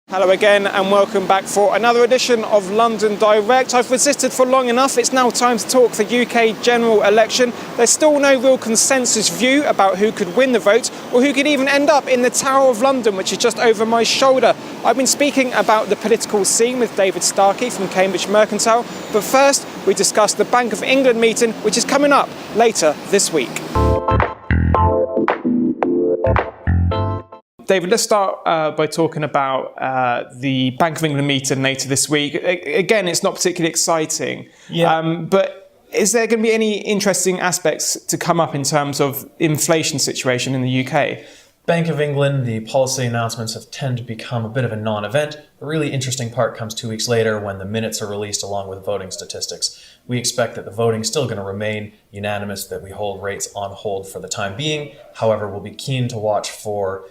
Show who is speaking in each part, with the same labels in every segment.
Speaker 1: Hello again and welcome back for another edition of London Direct. I've resisted for long enough. It's now time to talk the UK general election. There's still no real consensus view about who could win the vote or who could even end up in the Tower of London, which is just over my shoulder. I've been speaking about the political scene with David Starkey from Cambridge Mercantile, but first we discuss the Bank of England meeting, which is coming up later this week. David, let's start by talking about the Bank of England meeting later this week. Again, it's not particularly exciting, but is there going to be any interesting aspects to come up in terms of inflation situation in the UK?
Speaker 2: Bank of England, the policy announcements have tended to become a bit of a non-event. The really interesting part comes 2 weeks later when the minutes are released along with voting statistics. We expect that the voting is still going to remain unanimous, that we hold rates on hold for the time being. However, we'll be keen to watch for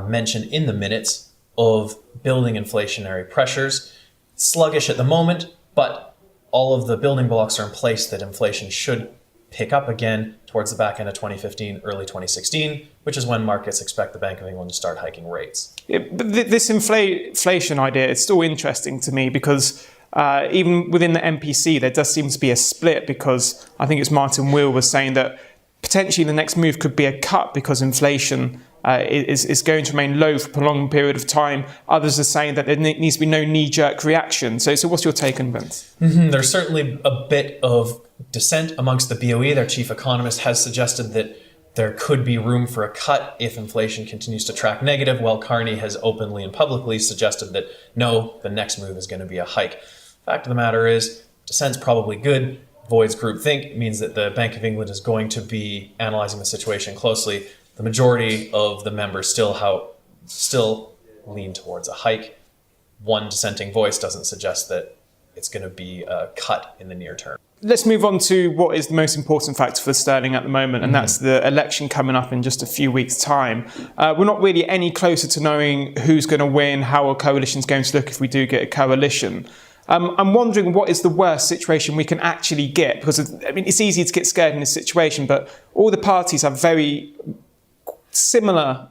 Speaker 2: mention in the minutes of building inflationary pressures. Sluggish at the moment, but all of the building blocks are in place that inflation should pick up again towards the back end of 2015, early 2016, which is when markets expect the Bank of England to start hiking rates.
Speaker 1: But this inflation idea is still interesting to me because even within the MPC, there does seem to be a split because I think it's Martin Wheel was saying that potentially the next move could be a cut because inflation is going to remain low for a prolonged period of time. Others are saying that there needs to be no knee-jerk reaction. So what's your take on this?
Speaker 2: There's certainly a bit of dissent amongst the BOE. Their chief economist has suggested that there could be room for a cut if inflation continues to track negative, while Carney has openly and publicly suggested that no, the next move is going to be a hike. Fact of the matter is, dissent's probably good. Void's groupthink means that the Bank of England is going to be analyzing the situation closely. The majority of the members still lean towards a hike. One dissenting voice doesn't suggest that it's going to be a cut in the near term.
Speaker 1: Let's move on to what is the most important factor for sterling at the moment, and that's the election coming up in just a few weeks' time. We're not really any closer to knowing who's going to win, how a coalition's going to look if we do get a coalition. I'm wondering what is the worst situation we can actually get, because it's easy to get scared in this situation, but all the parties have very similar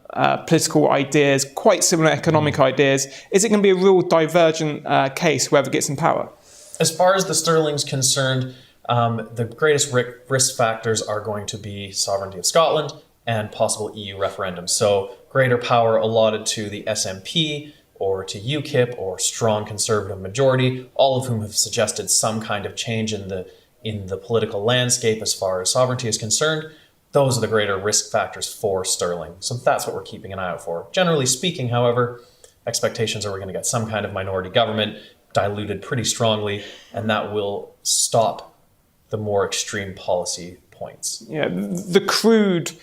Speaker 1: political ideas, quite similar economic ideas. Is it going to be a real divergent case, whoever gets in power?
Speaker 2: As far as the sterling's concerned, the greatest risk factors are going to be sovereignty of Scotland and possible EU referendum. So greater power allotted to the SNP or to UKIP or strong conservative majority, all of whom have suggested some kind of change in the political landscape as far as sovereignty is concerned. Those are the greater risk factors for sterling. So that's what we're keeping an eye out for. Generally speaking, however, expectations are we're going to get some kind of minority government diluted pretty strongly, and that will stop the more extreme policy points.
Speaker 1: Yeah, the crude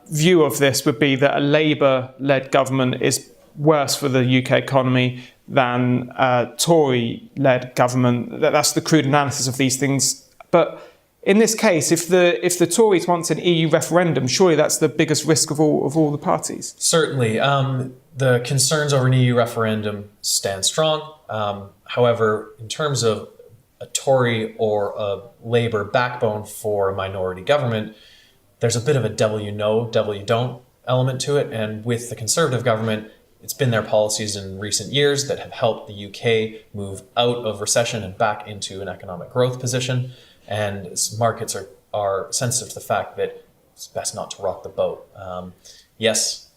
Speaker 1: view of this would be that a Labour-led government is worse for the UK economy than a Tory-led government. That's the crude analysis of these things. But in this case, if the Tories want an EU referendum, surely that's the biggest risk of all the parties.
Speaker 2: Certainly. The concerns over an EU referendum stand strong. However, in terms of a Tory or a Labour backbone for a minority government, there's a bit of a devil you know, devil you don't element to it. And with the Conservative government, it's been their policies in recent years that have helped the UK move out of recession and back into an economic growth position. And markets are sensitive to the fact that it's best not to rock the boat. Yes,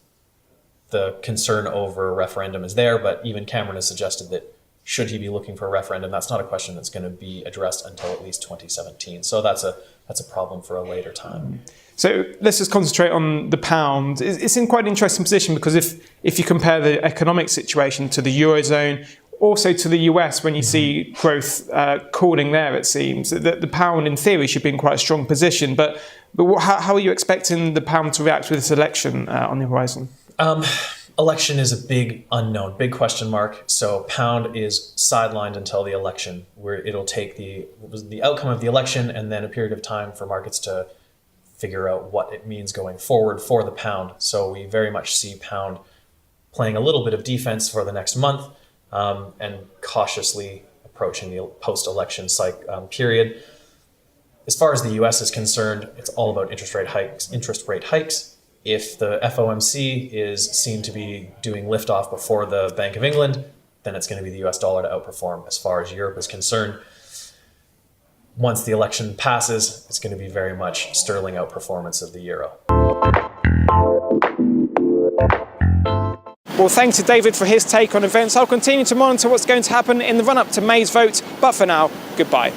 Speaker 2: the concern over a referendum is there, but even Cameron has suggested that should he be looking for a referendum, that's not a question that's going to be addressed until at least 2017. So that's a problem for a later time.
Speaker 1: So let's just concentrate on the pound. It's in quite an interesting position because if you compare the economic situation to the Eurozone, also to the US, when you see growth cooling there, it seems that the pound, in theory, should be in quite a strong position. But how are you expecting the pound to react with this election on the horizon?
Speaker 2: Election is a big unknown, big question mark. So pound is sidelined until the election, where it'll take the outcome of the election and then a period of time for markets to figure out what it means going forward for the pound. So we very much see pound playing a little bit of defense for the next month and cautiously approaching the post-election period. As far as the U.S. is concerned, it's all about interest rate hikes. If the FOMC is seen to be doing liftoff before the Bank of England, then it's going to be the US dollar to outperform. As far as Europe is concerned, once the election passes, it's going to be very much sterling outperformance of the euro.
Speaker 1: Well, thanks to David for his take on events. I'll continue to monitor what's going to happen in the run-up to May's vote, but for now, goodbye.